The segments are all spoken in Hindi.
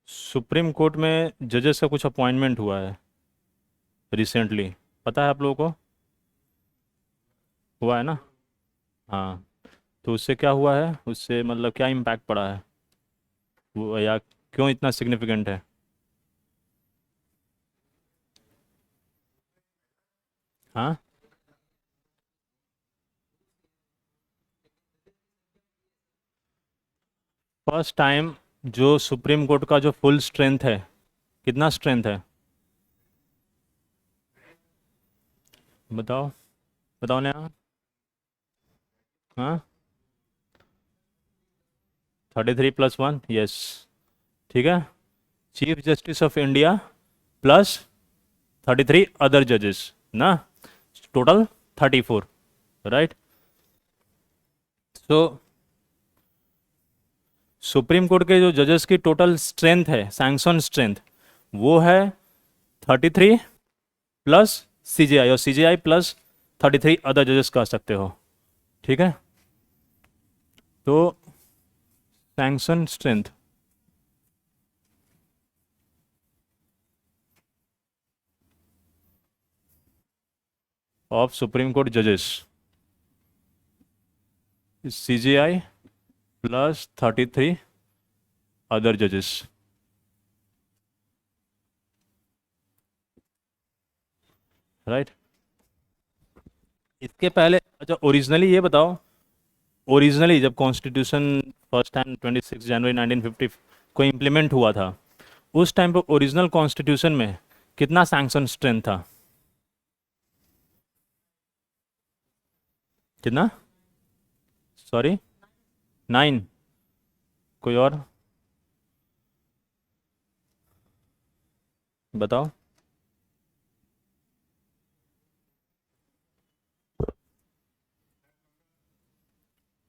सुप्रीम कोर्ट में जजेस का कुछ अपॉइंटमेंट हुआ है रिसेंटली, पता है आप लोगों को? हुआ है ना? हाँ। तो उससे क्या हुआ है, उससे मतलब क्या इम्पैक्ट पड़ा है वो, या क्यों इतना सिग्निफिकेंट है? हाँ। फर्स्ट टाइम जो सुप्रीम कोर्ट का जो फुल स्ट्रेंथ है, कितना स्ट्रेंथ है बताओ? बताओ ना। हाँ। 33+1, यस। ठीक है। Chief justice of India plus 33 other जजेस ना, टोटल 34, राइट? सो सुप्रीम कोर्ट के जो जजेस की टोटल स्ट्रेंथ है, सैंक्शन स्ट्रेंथ, वो है 33 प्लस सीजीआई, और सीजीआई प्लस 33 अदर जजेस कह सकते हो। ठीक है। तो sanction strength of supreme court जजेस, सीजीआई प्लस 33 अदर जजेस, राइट? इसके पहले अच्छा, ओरिजिनली ये बताओ, ओरिजिनली जब कॉन्स्टिट्यूशन फर्स्ट टाइम 26 जनवरी 1950 को इम्प्लीमेंट हुआ था, उस टाइम पे ओरिजिनल कॉन्स्टिट्यूशन में कितना सैंक्शन स्ट्रेंथ था? कितना? सॉरी, 9? कोई और बताओ।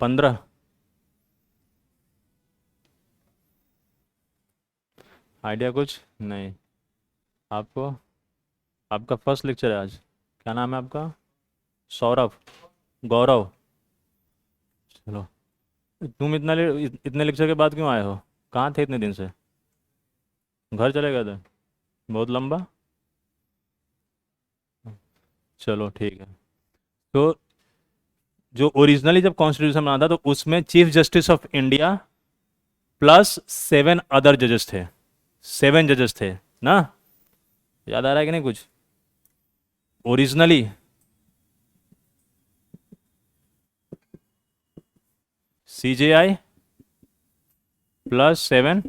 15? आइडिया कुछ नहीं आपको? आपका फर्स्ट लेक्चर है आज, क्या नाम है आपका? सौरभ? गौरव? चलो। तुम इतने लेक्चर के बाद क्यों आए हो? कहाँ थे इतने दिन से? घर चले गए थे? बहुत लंबा। चलो ठीक है। तो जो ओरिजिनली जब कॉन्स्टिट्यूशन बना था, तो उसमें chief justice of India plus 7 other जजेस थे, 7 जजेस थे ना? याद आ रहा है कि नहीं कुछ? ओरिजिनली सीजेआई प्लस 7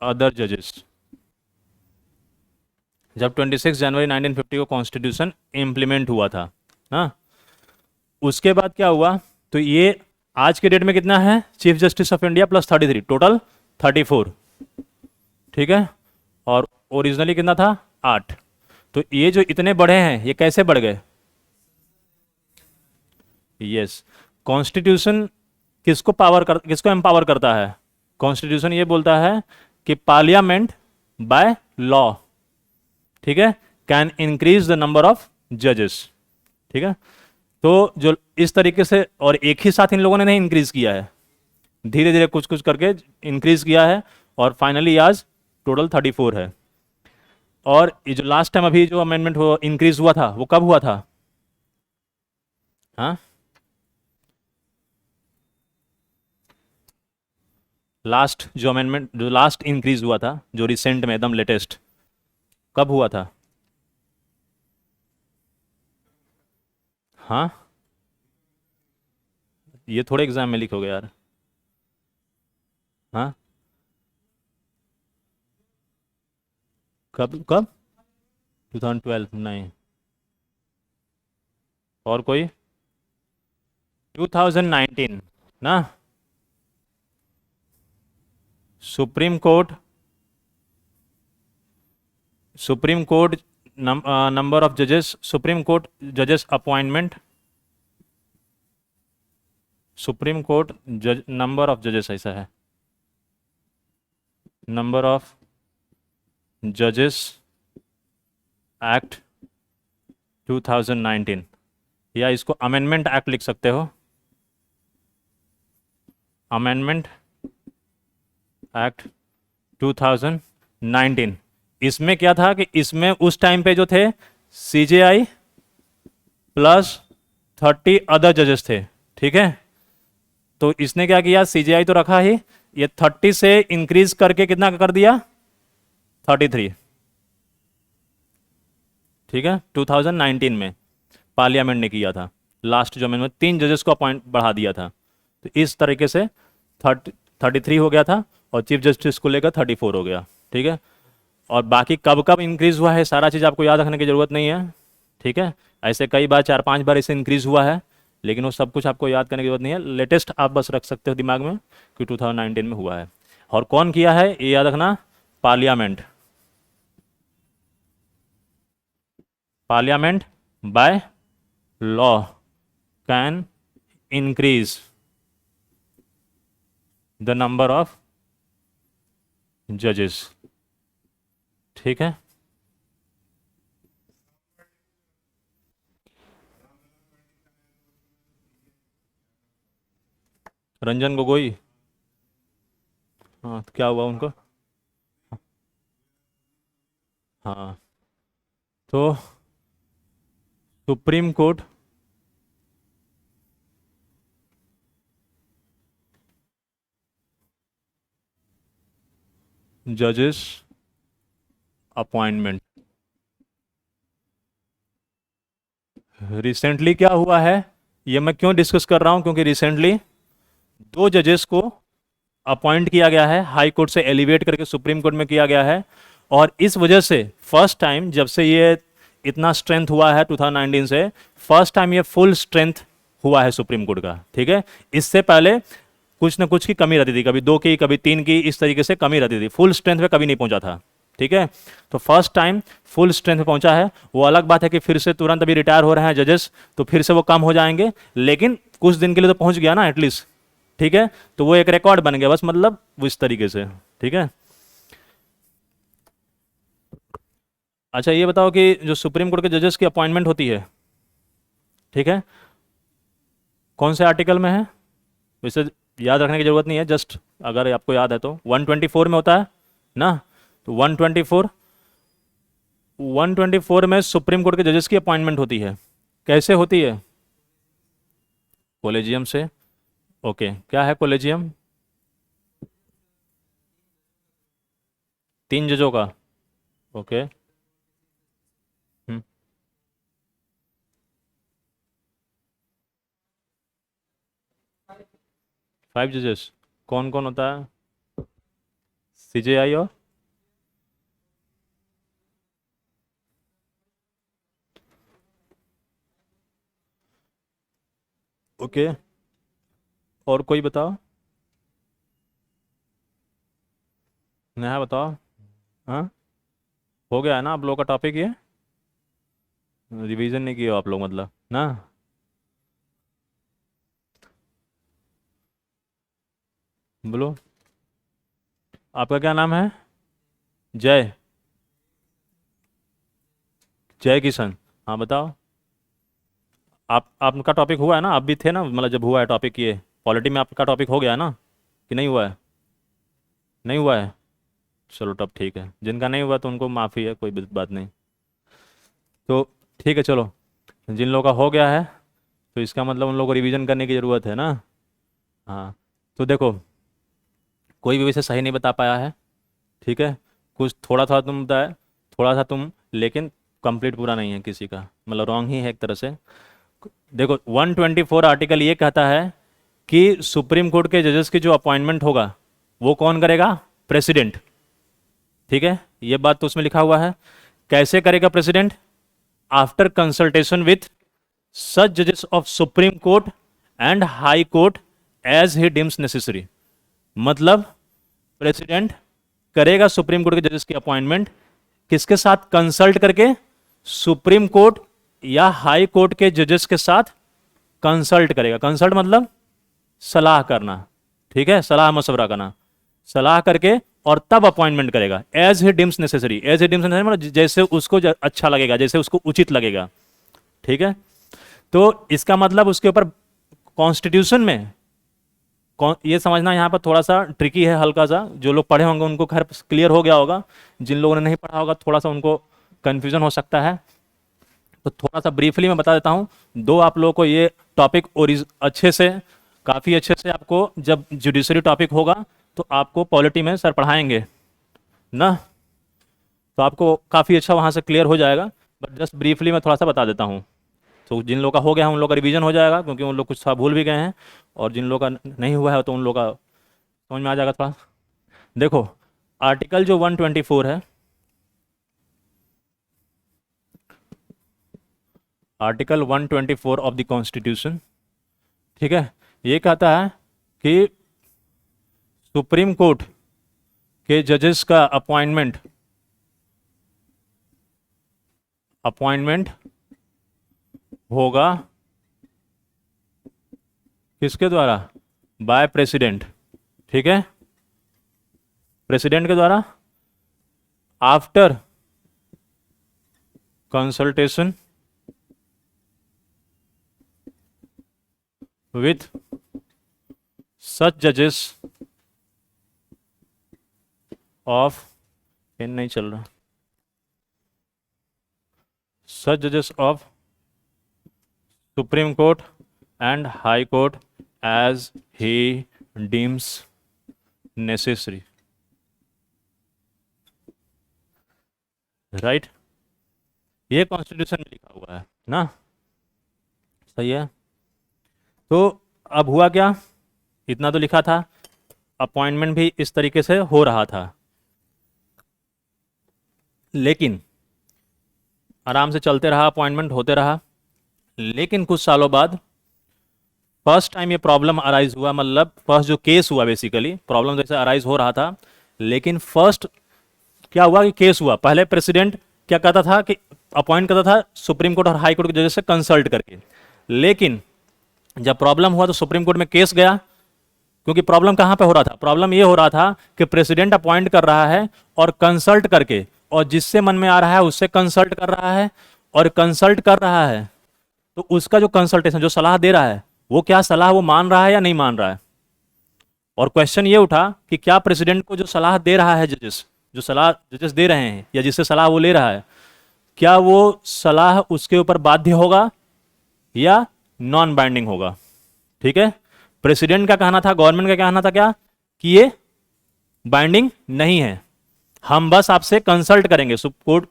अदर जजेस, जब 26 जनवरी 1950 को कॉन्स्टिट्यूशन इम्प्लीमेंट हुआ था ना। उसके बाद क्या हुआ? तो ये आज के डेट में कितना है? Chief justice of India plus 33, total 34। ठीक है। और ओरिजिनली कितना था? 8। तो ये जो इतने बढ़े हैं, ये कैसे बढ़ गए? यस। कॉन्स्टिट्यूशन किसको एम्पावर करता है? कॉन्स्टिट्यूशन ये बोलता है कि पार्लियामेंट बाय लॉ, ठीक है, can increase the number of जजेस। ठीक है। तो जो इस तरीके से, और एक ही साथ इन लोगों ने नहीं इंक्रीज किया है, धीरे धीरे कुछ कुछ करके इंक्रीज किया है, और फाइनली आज टोटल 34 है। और ये जो लास्ट टाइम अभी जो अमेंडमेंट हुआ, इंक्रीज हुआ था, वो कब हुआ था? हाँ। लास्ट जो अमेंडमेंट, जो लास्ट इंक्रीज हुआ था, जो रिसेंट में एकदम लेटेस्ट, कब हुआ था? हाँ। ये थोड़े एग्जाम में लिखोगे यार। हाँ। कब कब? 2012 नहीं। और कोई? 2019 ना। Supreme court, supreme court number of जजेस, सुप्रीम कोर्ट जजेस अपॉइंटमेंट, सुप्रीम कोर्ट जज नंबर ऑफ जजेस ऐसा है, नंबर ऑफ जजेस एक्ट 2019, या इसको अमेंडमेंट एक्ट लिख सकते हो। Amendment act 2019। इसमें क्या था कि इसमें उस टाइम पे जो थे सीजेआई प्लस 30 अदर जजेस थे, ठीक है। तो इसने क्या किया, सीजेआई तो रखा ही, ये 30 से इंक्रीज करके कितना कर दिया, 33, ठीक है। 2019 में पार्लियामेंट ने किया था, लास्ट जो में 3 जजेस को अपॉइंट बढ़ा दिया था। तो इस तरीके से 33 हो गया था और चीफ जस्टिस को लेकर 34 हो गया, ठीक है। और बाकी कब कब इंक्रीज हुआ है सारा चीज़ आपको याद रखने की ज़रूरत नहीं है, ठीक है। ऐसे कई बार 4-5 बार इसे इंक्रीज हुआ है, लेकिन वो सब कुछ आपको याद करने की जरूरत नहीं है। लेटेस्ट आप बस रख सकते हो दिमाग में कि 2019 में हुआ है। और कौन किया है ये याद रखना, parliament. Parliament by law can increase the number of जजेस, ठीक है। रंजन गोगोई, हाँ तो क्या हुआ उनको, हाँ तो सुप्रीम कोर्ट जजेस अपॉइंटमेंट, रिसेंटली क्या हुआ है, ये मैं क्यों डिस्कस कर रहा हूं, क्योंकि रिसेंटली 2 जजेस को अपॉइंट किया गया है, हाई कोर्ट से एलिवेट करके सुप्रीम कोर्ट में किया गया है। और इस वजह से फर्स्ट टाइम जब से ये इतना स्ट्रेंथ हुआ है 2019 से, फर्स्ट टाइम ये फुल स्ट्रेंथ हुआ है सुप्रीम कोर्ट का, ठीक है। इससे पहले कुछ ना कुछ की कमी रहती थी, कभी 2 की कभी 3 की, इस तरीके से कमी रहती थी, फुल स्ट्रेंथ पे कभी नहीं पहुंचा था, ठीक है। तो फर्स्ट टाइम फुल स्ट्रेंथ पे पहुंचा है। वो अलग बात है कि फिर से तुरंत अभी रिटायर हो रहे हैं जजेस, तो फिर से वो कम हो जाएंगे, लेकिन कुछ दिन के लिए तो पहुंच गया ना एटलीस्ट, ठीक है। तो वो एक रिकॉर्ड बन गया बस, मतलब वो इस तरीके से, ठीक है। अच्छा ये बताओ कि जो सुप्रीम कोर्ट के जजेस की अपॉइंटमेंट होती है, ठीक है, कौन से आर्टिकल में है, वैसे याद रखने की जरूरत नहीं है, जस्ट अगर आपको याद है तो 124 में होता है ना। तो 124 में सुप्रीम कोर्ट के जजेस की अपॉइंटमेंट होती है। कैसे होती है, कॉलेजियम से, ओके। क्या है कॉलेजियम, 3 जजों का, ओके। हम्म 5 जजेस, कौन कौन होता है, सीजेआई और, ओके। और कोई बताओ, नेहा बताओ, हाँ हो गया है ना आप लोग का टॉपिक ये, रिवीजन नहीं किया आप लोग मतलब ना। बोलो, आपका क्या नाम है, जय, जय किशन, हाँ बताओ। आप आपका टॉपिक हुआ है ना, आप भी थे ना, मतलब जब हुआ है टॉपिक ये, पॉलिटी में आपका टॉपिक हो गया है ना, कि नहीं हुआ है, नहीं हुआ है, चलो तब ठीक है, जिनका नहीं हुआ तो उनको माफ़ी है, कोई बात नहीं। तो ठीक है चलो, जिन लोगों का हो गया है तो इसका मतलब उन लोगों को रिवीजन करने की ज़रूरत है ना। हाँ तो देखो, कोई भी वैसे सही नहीं बता पाया है, ठीक है। कुछ थोड़ा था तुम बताया, थोड़ा सा तुम, लेकिन कंप्लीट पूरा नहीं है किसी का, मतलब रॉन्ग ही है एक तरह से। देखो 124 आर्टिकल ये कहता है कि सुप्रीम कोर्ट के जजेस की जो अपॉइंटमेंट होगा वो कौन करेगा, प्रेसिडेंट, ठीक है। ये बात तो उसमें लिखा हुआ है। कैसे करेगा president, after consultation with such जजेस of supreme court and high court as he deems necessary. मतलब प्रेसिडेंट करेगा सुप्रीम कोर्ट के जजेस की अपॉइंटमेंट किसके साथ, कंसल्ट करके, सुप्रीम कोर्ट या हाई कोर्ट के जजेस के साथ कंसल्ट करेगा। कंसल्ट मतलब सलाह करना, ठीक है, सलाह मशवरा करना, सलाह करके और तब अपॉइंटमेंट करेगा, as he deems necessary. As he deems necessary मतलब जैसे उसको अच्छा लगेगा, जैसे उसको उचित लगेगा, ठीक है। तो इसका मतलब उसके ऊपर कॉन्स्टिट्यूशन में ये समझना यहाँ पर थोड़ा सा ट्रिकी है, हल्का सा। जो लोग पढ़े होंगे उनको खैर क्लियर हो गया होगा, जिन लोगों ने नहीं पढ़ा होगा थोड़ा सा उनको कन्फ्यूजन हो सकता है। तो थोड़ा सा ब्रीफली मैं बता देता हूँ। दो आप लोगों को ये टॉपिक अच्छे से, काफ़ी अच्छे से आपको, जब जुडिशरी टॉपिक होगा तो आपको पॉलिटी में सर पढ़ाएंगे ना, तो आपको काफ़ी अच्छा वहाँ से क्लियर हो जाएगा। बट जस्ट ब्रीफली मैं थोड़ा सा बता देता हूँ, तो जिन लोगों का हो गया है उन लोगों का रिवीजन हो जाएगा, क्योंकि उन लोग कुछ था भूल भी गए हैं, और जिन लोगों का नहीं हुआ है तो उन लोगों का समझ में आ जाएगा थोड़ा। देखो, आर्टिकल जो 124 है, आर्टिकल 124 ऑफ द कॉन्स्टिट्यूशन, ठीक है, ये कहता है कि सुप्रीम कोर्ट के जजेस का अपॉइंटमेंट होगा किसके द्वारा? बाय प्रेसिडेंट, ठीक है, प्रेसिडेंट के द्वारा, आफ्टर कंसल्टेशन विथ सच जजेस ऑफ, पेन नहीं चल रहा, सच जजेस of supreme court and high court as he deems necessary, right. ये कॉन्स्टिट्यूशन में लिखा हुआ है ना, सही है। तो अब हुआ क्या, इतना तो लिखा था, अपॉइंटमेंट भी इस तरीके से हो रहा था, लेकिन आराम से चलते रहा, अपॉइंटमेंट होते रहा। लेकिन कुछ सालों बाद फर्स्ट टाइम ये प्रॉब्लम अराइज हुआ, मतलब फर्स्ट जो केस हुआ, बेसिकली प्रॉब्लम जैसे अराइज हो रहा था, लेकिन फर्स्ट क्या हुआ कि केस हुआ। पहले प्रेसिडेंट क्या कहता था कि अपॉइंट करता था सुप्रीम कोर्ट और हाई कोर्ट के जजेस से कंसल्ट करके, लेकिन जब प्रॉब्लम हुआ तो सुप्रीम कोर्ट में केस गया। क्योंकि प्रॉब्लम कहां पे हो रहा था? प्रॉब्लम ये हो रहा था कि प्रेसिडेंट अपॉइंट कर रहा है और कंसल्ट करके, और जिससे मन में आ रहा है उससे कंसल्ट कर रहा है, और कंसल्ट कर रहा है तो उसका जो कंसल्टेशन, जो सलाह दे रहा है, वो क्या सलाह वो मान रहा है या नहीं मान रहा है। और क्वेश्चन ये उठा कि क्या प्रेसिडेंट को जो सलाह दे रहा है जजेस, जो सलाह जजेस दे रहे हैं या जिससे सलाह वो ले रहा है, क्या वो सलाह उसके ऊपर बाध्य होगा या नॉन बाइंडिंग होगा। ठीक है, प्रेसिडेंट का कहना था, गवर्नमेंट का कहना था क्या कि ये बाइंडिंग नहीं है, हम बस आपसे कंसल्ट करेंगे। कोर्ट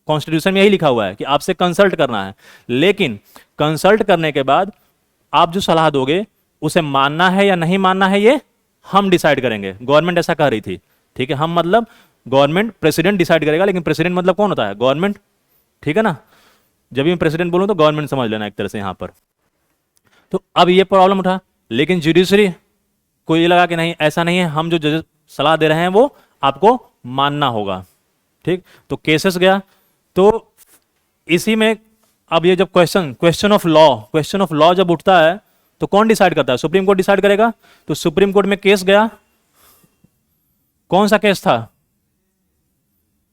कॉन्स्टिट्यूशन में यही लिखा हुआ है कि आपसे कंसल्ट करना है, लेकिन कंसल्ट करने के बाद आप जो सलाह दोगे उसे मानना है या नहीं मानना है ये हम डिसाइड करेंगे। गवर्नमेंट ऐसा कह रही थी, ठीक है, हम मतलब गवर्नमेंट, प्रेसिडेंट डिसाइड करेगा, लेकिन प्रेसिडेंट मतलब कौन होता है? गवर्नमेंट, ठीक है ना। जब भी मैं प्रेसिडेंट बोलूं तो गवर्नमेंट समझ लेना एक तरह से यहां पर। तो अब ये प्रॉब्लम उठा, लेकिन जुडिशरी को ये लगा कि नहीं, ऐसा नहीं है, हम जो जज सलाह दे रहे हैं वो आपको मानना होगा। ठीक, तो केसेस गया। तो इसी में अब ये जब क्वेश्चन ऑफ लॉ जब उठता है तो कौन डिसाइड करता है? सुप्रीम कोर्ट डिसाइड करेगा। तो सुप्रीम कोर्ट में केस गया, कौन सा केस था?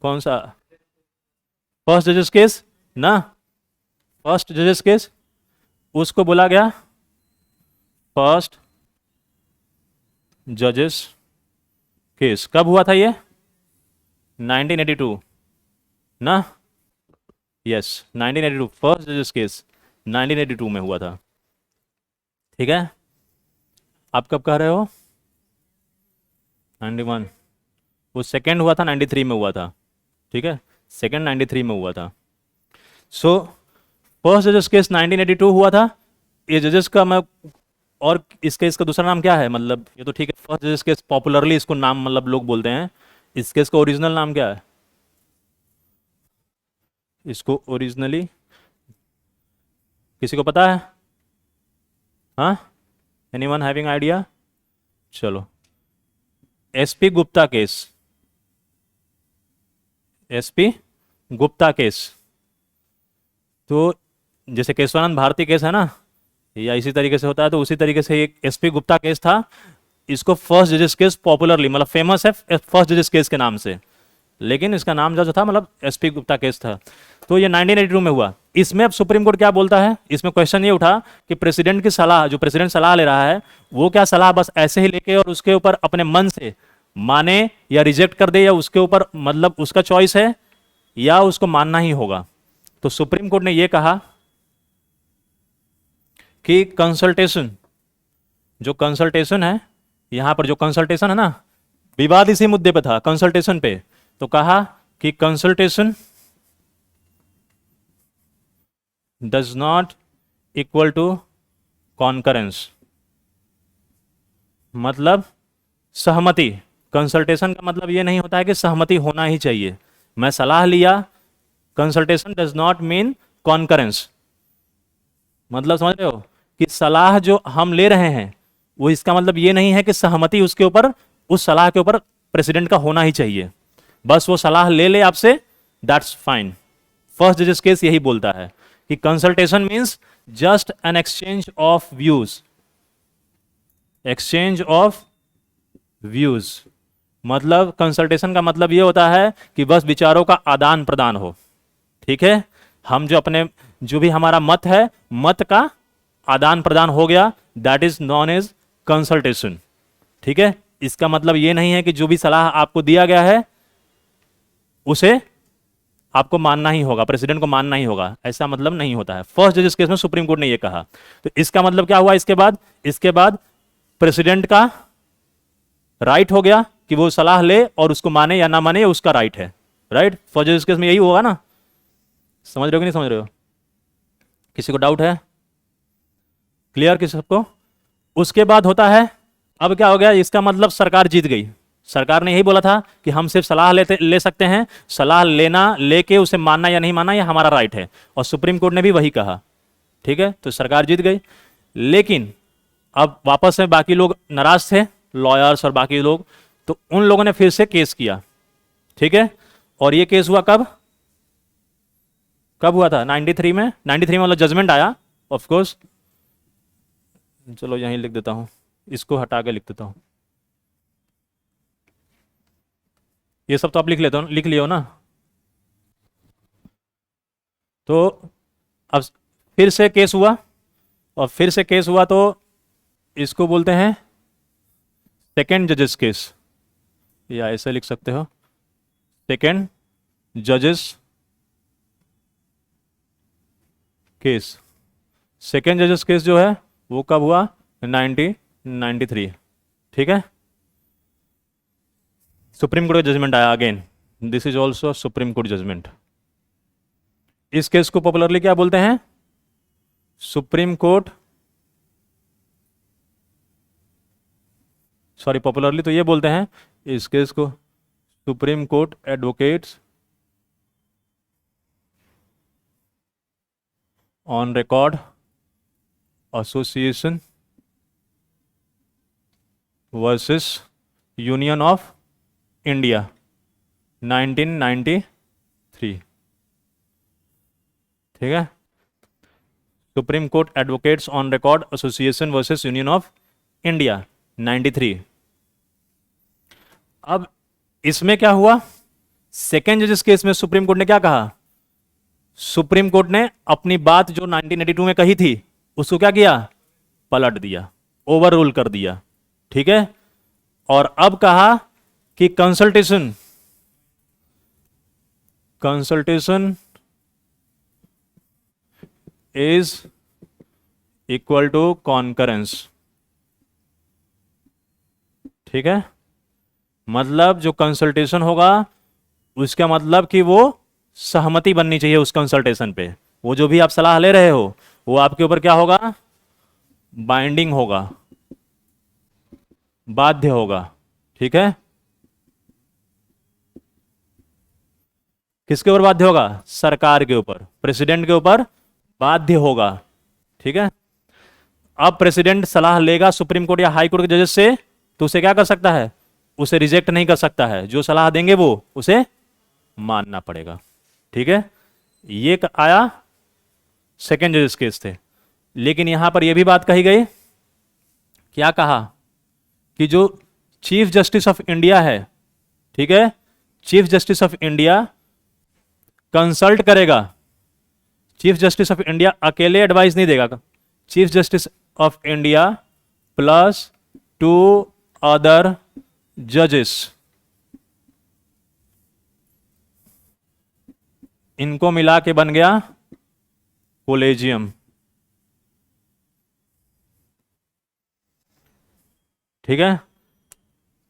कौन सा? फर्स्ट जजेस केस ना, फर्स्ट जजेस केस, उसको बोला गया फर्स्ट जजेस केस। कब हुआ था ये? 1982 ना, यस 1982, फर्स्ट जजेस केस 1982 में हुआ था। ठीक है, आप कब कह रहे हो? 91, वो सेकेंड हुआ था 93 में हुआ था। ठीक है, सेकेंड 93 में हुआ था। सो फर्स्ट जजेस केस 1982 हुआ था। ये जजेस का मैं, और इस केस का दूसरा नाम क्या है? मतलब ये तो ठीक है, फर्स्ट जजेस केस पॉपुलरली इसको नाम मतलब लोग बोलते हैं। इस केस का ओरिजिनल नाम क्या है? इसको ओरिजिनली किसी को पता है? हाँ, एनीवन हैविंग आइडिया? चलो, SP Gupta case, SP Gupta case. तो जैसे केशवानंद भारती केस है ना, या इसी तरीके से होता है, तो उसी तरीके से एक एसपी गुप्ता केस था। इसको फर्स्ट जजेस केस पॉपुलरली मतलब फेमस है फर्स्ट जजेस केस के नाम से। लेकिन इसका नाम जो था मतलब एसपी गुप्ता केस था। तो ये 1982 में हुआ। इसमें अब सुप्रीम कोर्ट क्या बोलता है, इसमें क्वेश्चन ये उठा कि प्रेसिडेंट की सलाह, जो प्रेसिडेंट सलाह ले रहा है, वो क्या सलाह बस ऐसे ही लेके और उसके ऊपर अपने मन से माने या रिजेक्ट कर दे, या उसके ऊपर मतलब उसका चॉइस है, या उसको मानना ही होगा। तो सुप्रीम कोर्ट ने यह कहा कि कंसल्टेशन, जो कंसल्टेशन है, यहां पर जो कंसल्टेशन है ना, विवाद इसी मुद्दे पे था, कंसल्टेशन पे। तो कहा कि consultation does not equal to concurrence, मतलब सहमति। कंसल्टेशन का मतलब यह नहीं होता है कि सहमति होना ही चाहिए। मैं सलाह लिया, consultation does not mean concurrence. मतलब समझ रहे हो कि सलाह जो हम ले रहे हैं वो इसका मतलब ये नहीं है कि सहमति उसके ऊपर, उस सलाह के ऊपर प्रेसिडेंट का होना ही चाहिए। बस वो सलाह ले ले आपसे, दैट्स फाइन। फर्स्ट जजेस केस यही बोलता है कि consultation means just an exchange of views, exchange of views. मतलब कंसल्टेशन का मतलब ये होता है कि बस विचारों का आदान प्रदान हो। ठीक है, हम जो अपने, जो भी हमारा मत है, मत का आदान प्रदान हो गया, that is known as consultation. ठीक है, इसका मतलब ये नहीं है कि जो भी सलाह आपको दिया गया है उसे आपको मानना ही होगा, प्रेसिडेंट को मानना ही होगा, ऐसा मतलब नहीं होता है। फर्स्ट जजेस केस में सुप्रीम कोर्ट ने यह कहा। तो इसका मतलब क्या हुआ, इसके बाद प्रेसिडेंट का राइट हो गया कि वो सलाह ले और उसको माने या ना माने, ये उसका राइट है। राइट, फर्स्ट जजेस केस में यही होगा ना। समझ रहे हो कि नहीं समझ रहे हो? किसी को डाउट है? क्लियर किसी सबको? उसके बाद होता है, अब क्या हो गया, इसका मतलब सरकार जीत गई। सरकार ने यही बोला था कि हम सिर्फ सलाह ले सकते हैं, सलाह लेना, लेके उसे मानना या नहीं मानना ये हमारा राइट है, और सुप्रीम कोर्ट ने भी वही कहा। ठीक है, तो सरकार जीत गई। लेकिन अब वापस में बाकी लोग नाराज थे, लॉयर्स और बाकी लोग, तो उन लोगों ने फिर से केस किया। ठीक है, और ये केस हुआ कब हुआ था? 93 में। 93 में मतलब जजमेंट आया ऑफ कोर्स। चलो यहीं लिख देता हूं, इसको हटा के लिख देता हूं। ये सब तो आप लिख लियो ना। तो अब फिर से केस हुआ, और फिर से केस हुआ तो इसको बोलते हैं सेकेंड जजेस केस, या ऐसे लिख सकते हो, सेकेंड जजेस केस। सेकेंड जजेस केस जो है वो कब हुआ? 1993। ठीक है, सुप्रीम कोर्ट का जजमेंट आया again, this is also supreme court judgment. इस केस को पॉपुलरली क्या बोलते हैं? सुप्रीम कोर्ट, सॉरी पॉपुलरली तो ये बोलते हैं इस केस को supreme court advocates on record association versus union of India 1993। ठीक है, supreme court advocates on record association versus union of India 93। अब इसमें क्या हुआ, सेकेंड जजेस केस में सुप्रीम कोर्ट ने क्या कहा? सुप्रीम कोर्ट ने अपनी बात जो 1982 में कही थी उसको क्या किया? पलट दिया, ओवर रूल कर दिया। ठीक है, और अब कहा कि consultation is equal to concurrence. ठीक है, मतलब जो कंसल्टेशन होगा उसका मतलब कि वो सहमति बननी चाहिए उस कंसल्टेशन पे। वो जो भी आप सलाह ले रहे हो वो आपके ऊपर क्या होगा? बाइंडिंग होगा, बाध्य होगा। ठीक है, किसके ऊपर बाध्य होगा? सरकार के ऊपर, प्रेसिडेंट के ऊपर बाध्य होगा। ठीक है, अब प्रेसिडेंट सलाह लेगा सुप्रीम कोर्ट या हाई कोर्ट के जजेस से, तो उसे क्या कर सकता है? उसे रिजेक्ट नहीं कर सकता है, जो सलाह देंगे वो उसे मानना पड़ेगा। ठीक है, ये आया सेकेंड जजेस केस थे। लेकिन यहां पर यह भी बात कही गई, क्या कहा? कि जो चीफ जस्टिस ऑफ इंडिया है, ठीक है, chief justice of India consult करेगा, चीफ जस्टिस ऑफ इंडिया अकेले एडवाइस नहीं देगा, chief justice of India plus 2 other जजेस, इनको मिला के बन गया कोलेजियम। ठीक है,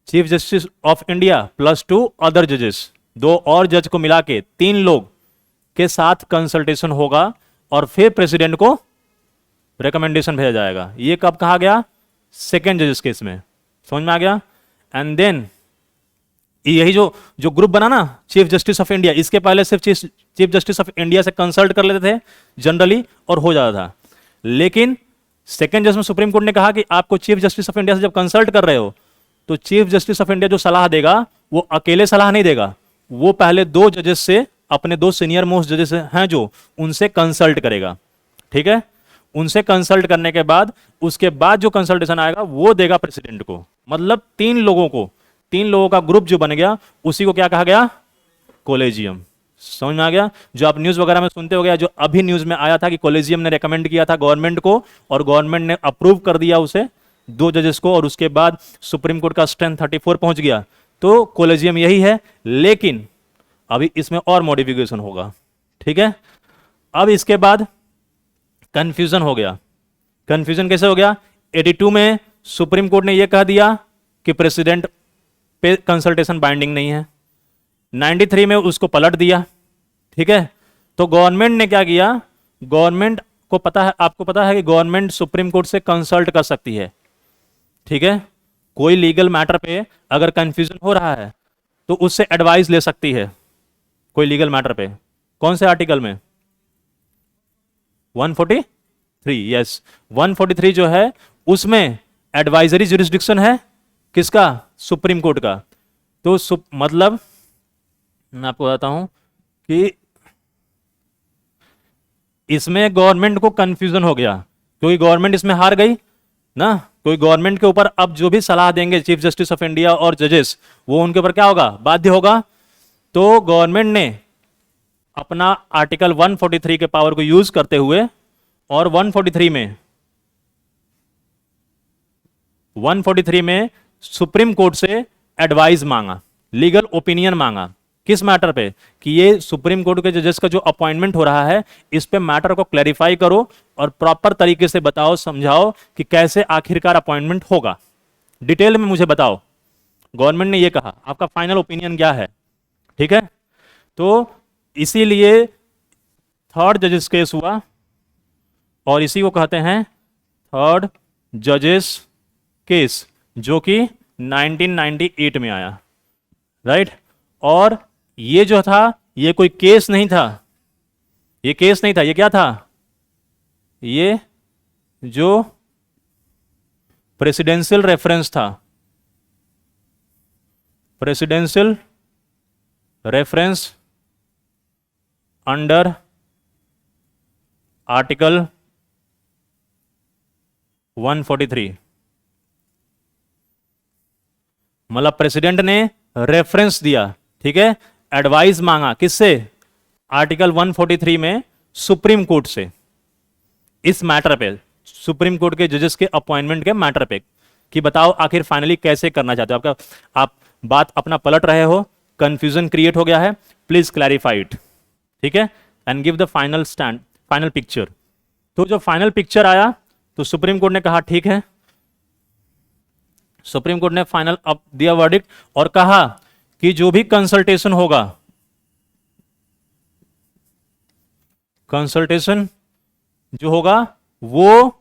chief justice of India plus 2 other जजेस, 2 और जज को मिला के 3 लोग के साथ कंसल्टेशन होगा और फिर प्रेसिडेंट को रिकमेंडेशन भेजा जाएगा। ये कब कहा गया? सेकेंड जजेस केस में। समझ में आ गया? एंड देन यही जो जो ग्रुप बना ना चीफ जस्टिस ऑफ इंडिया, इसके पहले सिर्फ चीफ जस्टिस ऑफ इंडिया से कंसल्ट कर लेते थे जनरली और हो जाता था, लेकिन सेकेंड जज में सुप्रीम कोर्ट ने कहा कि आपको चीफ जस्टिस ऑफ इंडिया से जब कंसल्ट कर रहे हो तो चीफ जस्टिस ऑफ इंडिया जो सलाह देगा वो अकेले सलाह नहीं देगा, वो पहले 2 जजेस से, अपने 2 सीनियर मोस्ट जजेस हैं जो, उनसे कंसल्ट करेगा। ठीक है, उनसे कंसल्ट करने के बाद उसके बाद जो कंसल्टेशन आएगा वो देगा प्रेसिडेंट को। मतलब 3 लोगों का ग्रुप जो बन गया उसी को क्या कहा गया? कोलेजियम। समझ में आ गया? जो आप न्यूज वगैरह में सुनते हो गया, जो अभी न्यूज में आया था कि कोलेजियम ने रेकमेंड किया था गवर्नमेंट को और गवर्नमेंट ने अप्रूव कर दिया उसे 2 जजेस को, और उसके बाद सुप्रीम कोर्ट का स्ट्रेंथ 34 पहुंच गया, तो कोलेजियम यही है। लेकिन अभी इसमें और मॉडिफिकेशन होगा। ठीक है, अब इसके बाद कंफ्यूजन हो गया। कंफ्यूजन कैसे हो गया? 82 में सुप्रीम कोर्ट ने यह कह दिया कि प्रेसिडेंट पे कंसल्टेशन बाइंडिंग नहीं है, 93 में उसको पलट दिया। ठीक है, तो गवर्नमेंट ने क्या किया? गवर्नमेंट को पता है, आपको पता है कि गवर्नमेंट सुप्रीम कोर्ट से कंसल्ट कर सकती है। ठीक है, कोई लीगल मैटर पे अगर कंफ्यूजन हो रहा है तो उससे एडवाइस ले सकती है, कोई लीगल मैटर पे। कौन से आर्टिकल में? 143। यस, 143 जो है उसमें एडवाइजरी जुरिस्डिक्शन है किसका? सुप्रीम कोर्ट का। तो मतलब मैं आपको बताता हूं कि इसमें गवर्नमेंट को कंफ्यूजन हो गया क्योंकि गवर्नमेंट इसमें हार गई ना। कोई गवर्नमेंट के ऊपर अब जो भी सलाह देंगे चीफ जस्टिस ऑफ इंडिया और जजेस, वो उनके ऊपर क्या होगा? बाध्य होगा। तो गवर्नमेंट ने अपना आर्टिकल 143 के पावर को यूज करते हुए और 143 में सुप्रीम कोर्ट से एडवाइस मांगा, लीगल ओपिनियन मांगा। किस मैटर पे? कि ये सुप्रीम कोर्ट के जजेस का जो अपॉइंटमेंट हो रहा है इस पे मैटर को क्लैरिफाई करो और प्रॉपर तरीके से बताओ, समझाओ कि कैसे आखिरकार अपॉइंटमेंट होगा, डिटेल में मुझे बताओ। गवर्नमेंट ने ये कहा, आपका फाइनल ओपिनियन क्या है? ठीक है, तो इसीलिए थर्ड जजेस केस हुआ और इसी को कहते हैं थर्ड जजेस केस, जो कि 1998 में आया। राइट, और ये जो था ये कोई केस नहीं था, ये केस नहीं था, ये क्या था? ये जो प्रेसिडेंशियल रेफरेंस था, प्रेसिडेंशियल रेफरेंस अंडर आर्टिकल 143। मतलब प्रेसिडेंट ने रेफरेंस दिया, ठीक है, एडवाइस मांगा किससे? आर्टिकल 143 में सुप्रीम कोर्ट से, इस मैटर पे, सुप्रीम कोर्ट के जजेस के अपॉइंटमेंट के मैटर पे, कि बताओ आखिर फाइनली कैसे करना चाहते हो। आपका आप बात अपना पलट रहे हो, कंफ्यूजन क्रिएट हो गया है, प्लीज क्लैरिफाई इट। ठीक है, and give the final stand, final picture. तो जो फाइनल पिक्चर आया तो सुप्रीम कोर्ट ने कहा ठीक है, सुप्रीम कोर्ट ने फाइनल अप दिया वर्डिक्ट और कहा कि जो भी कंसल्टेशन होगा, कंसल्टेशन जो होगा वो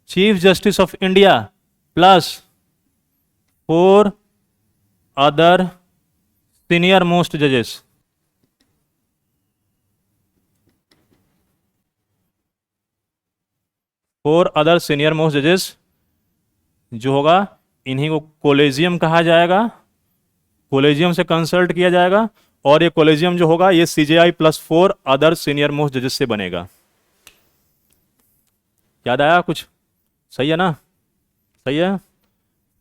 chief justice of India plus 4 other senior most जजेस, 4 अदर सीनियर मोस्ट जजेस जो होगा, इन्हीं को कोलेजियम कहा जाएगा। कोलेजियम से कंसल्ट किया जाएगा और ये कोलेजियम जो होगा ये CJI plus 4 other senior most जजेस से बनेगा। याद आया कुछ? सही है ना? सही है।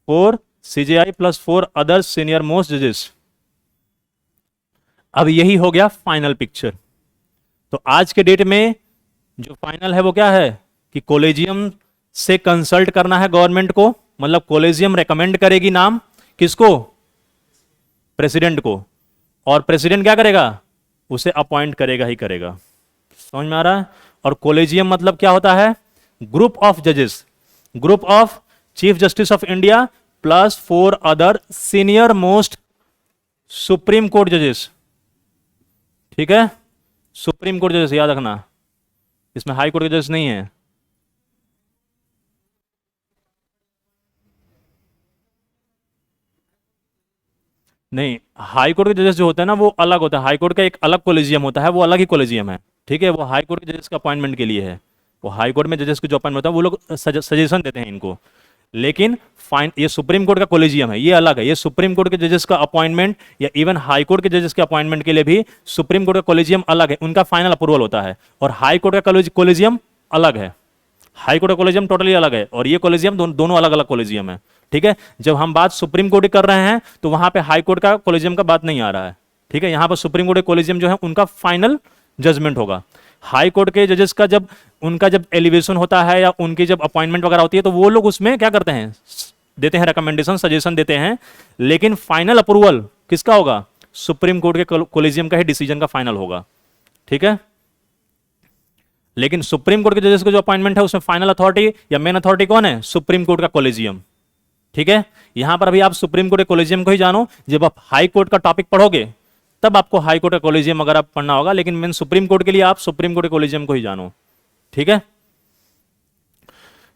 4 CJI plus 4 other senior most जजेस, अब यही हो गया फाइनल पिक्चर। तो आज के डेट में जो फाइनल है वो क्या है कि कॉलेजियम से कंसल्ट करना है गवर्नमेंट को, मतलब कॉलेजियम रेकमेंड करेगी नाम किसको, प्रेसिडेंट को, और प्रेसिडेंट क्या करेगा, उसे अपॉइंट करेगा ही करेगा। समझ में आ रहा है? और कॉलेजियम मतलब क्या होता है, ग्रुप ऑफ जजेस, group of chief justice of India plus 4 other senior most supreme court जजेस। ठीक है, सुप्रीम कोर्ट जजेस याद रखना, इसमें हाई कोर्ट के जजेस नहीं है। नहीं, हाई कोर्ट के जजेस जो होते हैं ना वो अलग होता है, हाई कोर्ट का एक अलग कॉलेजियम होता है, वो अलग ही कॉलेजियम है। ठीक है, वो हाई कोर्ट के जजेस के अपॉइंटमेंट के लिए है। वो हाई कोर्ट में जजेस के जो अपॉइंटमेंट होता है वो लोग सजेशन देते हैं इनको, लेकिन फाइन ये सुप्रीम कोर्ट का कॉलेजियम है, ये अलग है। ये सुप्रीम कोर्ट के जजेस का अपॉइंटमेंट या इवन हाई कोर्ट के जजेस के अपॉइंटमेंट के लिए भी सुप्रीम कोर्ट का कॉलेजियम अलग है, उनका फाइनल अप्रूवल होता है। और हाई कोर्ट का कॉलेजियम अलग है, हाई कोर्ट का कॉलेजियम टोटली अलग है, और ये कॉलेजियम दोनों अलग अलग कॉलेजियम है। ठीक है, जब हम बात सुप्रीम कोर्ट की कर रहे हैं तो वहां पे हाई कोर्ट का कॉलेजियम का बात नहीं आ रहा है। ठीक है, यहां पर सुप्रीम कोर्ट के कॉलेजियम जो है उनका फाइनल जजमेंट होगा। हाई कोर्ट के जजेस का जब उनका जब एलिवेशन होता है या उनकी जब अपॉइंटमेंट वगैरह होती है तो वो लोग उसमें क्या करते हैं, देते हैं रिकमेंडेशन, सजेशन देते हैं, लेकिन फाइनल अप्रूवल किसका होगा, सुप्रीम कोर्ट के कॉलेजियम का ही डिसीजन का फाइनल होगा। ठीक है, लेकिन सुप्रीम कोर्ट के जजेस को जो अपॉइंटमेंट है उसमें फाइनल अथॉरिटी या मेन अथॉरिटी कौन है, सुप्रीम कोर्ट का कॉलेजियम। ठीक है, यहां पर अभी आप सुप्रीम कोर्ट के कॉलेजियम को ही जानो, जब आप हाई कोर्ट का टॉपिक पढ़ोगे तब आपको हाई कोर्ट का कॉलेजियम अगर आप पढ़ना होगा, लेकिन मेन सुप्रीम कोर्ट के लिए आप सुप्रीम कोर्ट के कॉलेजियम को ही जानो। ठीक है,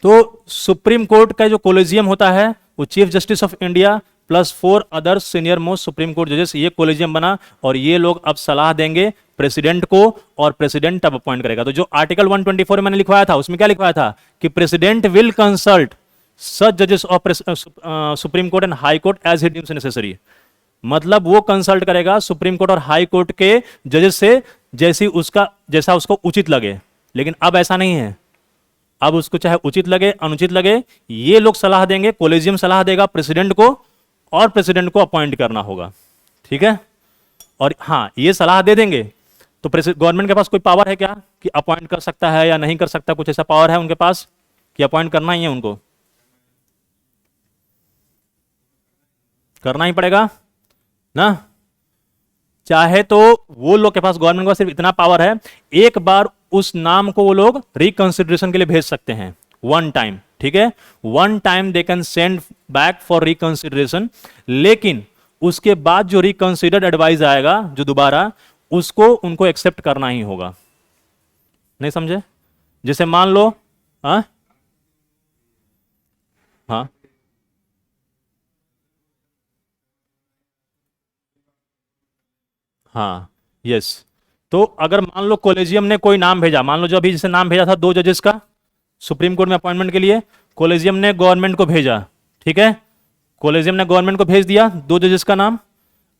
तो सुप्रीम कोर्ट का जो कॉलेजियम होता है वो chief justice of India plus 4 other senior most supreme court जजेस, ये कॉलेजियम बना, और ये लोग अब सलाह देंगे प्रेसिडेंट को, और प्रेसिडेंट तब अपॉइंट करेगा। तो जो आर्टिकल 124 मैंने लिखवाया था उसमें क्या लिखवाया था कि प्रेसिडेंट विल कंसल्ट सच जजेस of supreme court and high court as he deems necessary. मतलब वो कंसल्ट करेगा सुप्रीम कोर्ट और हाई कोर्ट के जजेस से जैसा उसको उचित लगे। लेकिन अब ऐसा नहीं है, अब उसको चाहे उचित लगे अनुचित लगे, ये लोग सलाह देंगे, कॉलेजियम सलाह देगा प्रेसिडेंट को, और प्रेसिडेंट को अपॉइंट करना होगा। ठीक है, और हाँ ये सलाह दे देंगे तो गवर्नमेंट के पास कोई पावर है क्या कि अपॉइंट कर सकता है या नहीं कर सकता, कुछ ऐसा पावर है उनके पास कि अपॉइंट करना ही है, उनको करना ही पड़ेगा ना। चाहे तो वो लोग के पास, गवर्नमेंट के पास सिर्फ इतना पावर है, एक बार उस नाम को वो लोग रिकंसिडरेशन के लिए भेज सकते हैं, वन टाइम। ठीक है, one time they can send back for reconsideration, लेकिन उसके बाद जो रिकंसिडर्ड एडवाइस आएगा जो दोबारा, उसको उनको एक्सेप्ट करना ही होगा। नहीं समझे? जैसे मान लो हाँ हाँ हाँ यस। तो अगर मान लो कॉलेजियम ने कोई नाम भेजा, मान लो जो अभी जैसे नाम भेजा था 2 जजेस का सुप्रीम कोर्ट में अपॉइंटमेंट के लिए, कॉलेजियम ने गवर्नमेंट को भेजा। ठीक है, कॉलेजियम ने गवर्नमेंट को भेज दिया 2 जजेस का नाम।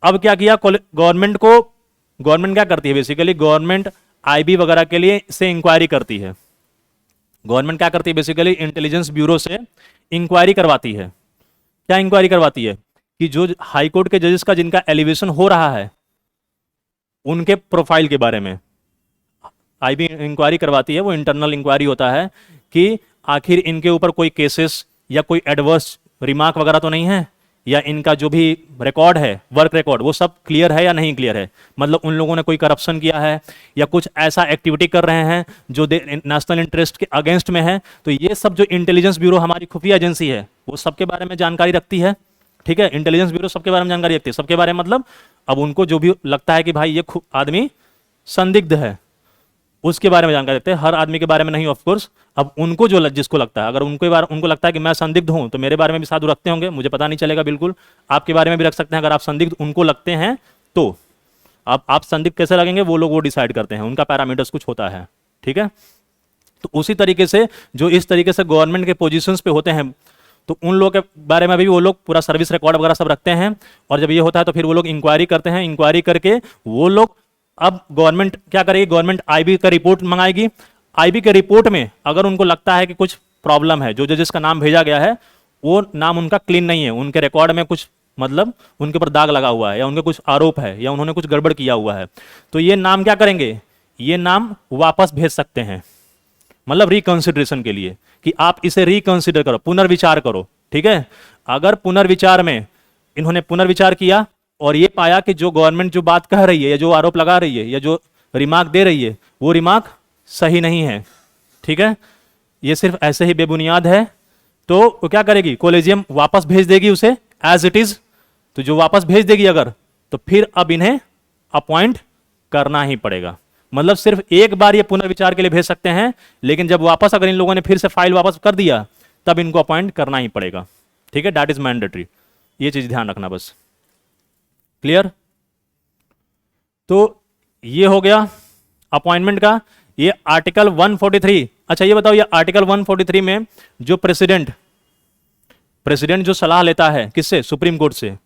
अब क्या किया गवर्नमेंट क्या करती है, बेसिकली गवर्नमेंट आईबी वगैरह के लिए से इंक्वायरी करती है। गवर्नमेंट क्या करती है, बेसिकली इंटेलिजेंस ब्यूरो से इंक्वायरी करवाती है। क्या इंक्वायरी करवाती है कि जो हाई कोर्ट के जजेस का जिनका एलिवेशन हो रहा है उनके प्रोफाइल के बारे में आईबी इंक्वायरी करवाती है। वो इंटरनल इंक्वायरी होता है कि आखिर इनके ऊपर कोई केसेस या कोई एडवर्स रिमार्क वगैरह तो नहीं है, या इनका जो भी रिकॉर्ड है, वर्क रिकॉर्ड, वो सब क्लियर है या नहीं क्लियर है। मतलब उन लोगों ने कोई करप्शन किया है या कुछ ऐसा एक्टिविटी कर रहे हैं जो नेशनल इंटरेस्ट के अगेंस्ट में है। तो ये सब जो इंटेलिजेंस ब्यूरो हमारी खुफिया एजेंसी है वो सबके बारे में जानकारी रखती है। ठीक है, इंटेलिजेंस ब्यूरो सबके बारे में जानकारी रखती है, सबके बारे में मतलब अब उनको जो भी लगता है कि भाई ये आदमी संदिग्ध है उसके बारे में जानकारी रखते हैं, हर आदमी के बारे में नहीं ऑफ कोर्स। अब उनको जो जिसको लगता है, अगर उनको लगता है कि मैं संदिग्ध हूं तो मेरे बारे में भी साधु रखते होंगे, मुझे पता नहीं चलेगा, बिल्कुल आपके बारे में भी रख सकते हैं अगर आप संदिग्ध उनको लगते हैं तो। अब आप संदिग्ध कैसे लगेंगे वो लोग वो डिसाइड करते हैं, उनका पैरामीटर्स कुछ होता है। ठीक है, तो उसी तरीके से जो इस तरीके से गवर्नमेंट के पोजिशंस पे होते हैं तो उन लोगों के बारे में भी वो लोग पूरा सर्विस रिकॉर्ड वगैरह सब रखते हैं। और जब ये होता है तो फिर वो लोग इंक्वायरी करते हैं, इंक्वायरी करके वो लोग, अब गवर्नमेंट क्या करेगी, गवर्नमेंट आईबी का रिपोर्ट मंगाएगी। आईबी के रिपोर्ट में अगर उनको लगता है कि कुछ प्रॉब्लम है, जो जजेस का नाम भेजा गया है वो नाम उनका क्लीन नहीं है, उनके रिकॉर्ड में कुछ मतलब उनके ऊपर दाग लगा हुआ है या उनके कुछ आरोप है या उन्होंने कुछ गड़बड़ किया हुआ है, तो ये नाम क्या करेंगे, ये नाम वापस भेज सकते हैं, मतलब रिकंसिडरेशन के लिए कि आप इसे रिकंसिडर करो, पुनर्विचार करो। ठीक है, अगर पुनर्विचार में इन्होंने पुनर्विचार किया और ये पाया कि जो गवर्नमेंट जो बात कह रही है या जो आरोप लगा रही है या जो रिमार्क दे रही है वो रिमार्क सही नहीं है, ठीक है, ये सिर्फ ऐसे ही बेबुनियाद है, तो वो क्या करेगी, कॉलेजियम वापस भेज देगी उसे एज इट इज। तो जो वापस भेज देगी अगर, तो फिर अब इन्हें अपॉइंट करना ही पड़ेगा। मतलब सिर्फ एक बार ये पुनर्विचार के लिए भेज सकते हैं, लेकिन जब वापस अगर इन लोगों ने फिर से फाइल वापस कर दिया तब इनको अपॉइंट करना ही पड़ेगा। ठीक है, दैट इज मैंडेटरी, ये चीज ध्यान रखना बस। क्लियर? तो ये हो गया अपॉइंटमेंट का। ये आर्टिकल 143, अच्छा ये बताओ, ये आर्टिकल 143 में जो प्रेसिडेंट जो सलाह लेता है किससे, सुप्रीम कोर्ट से,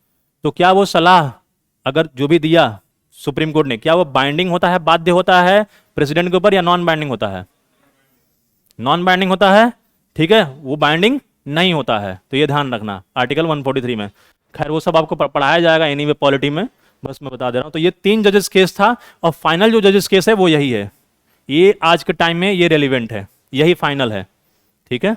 तो क्या वो सलाह अगर जो भी दिया सुप्रीम कोर्ट ने, क्या वो बाइंडिंग होता है, बाध्य होता है प्रेसिडेंट के ऊपर, या नॉन बाइंडिंग होता है? नॉन बाइंडिंग होता है, ठीक है, वो बाइंडिंग नहीं होता है। तो ये ध्यान रखना आर्टिकल 143 में। खैर वो सब आपको पढ़ाया जाएगा एनीवे पॉलिटी में, बस मैं बता दे रहा हूं। तो ये 3 जजेस केस था और फाइनल जो जजेस केस है वो यही है। ये आज के टाइम में ये रेलिवेंट है, यही फाइनल है। ठीक है,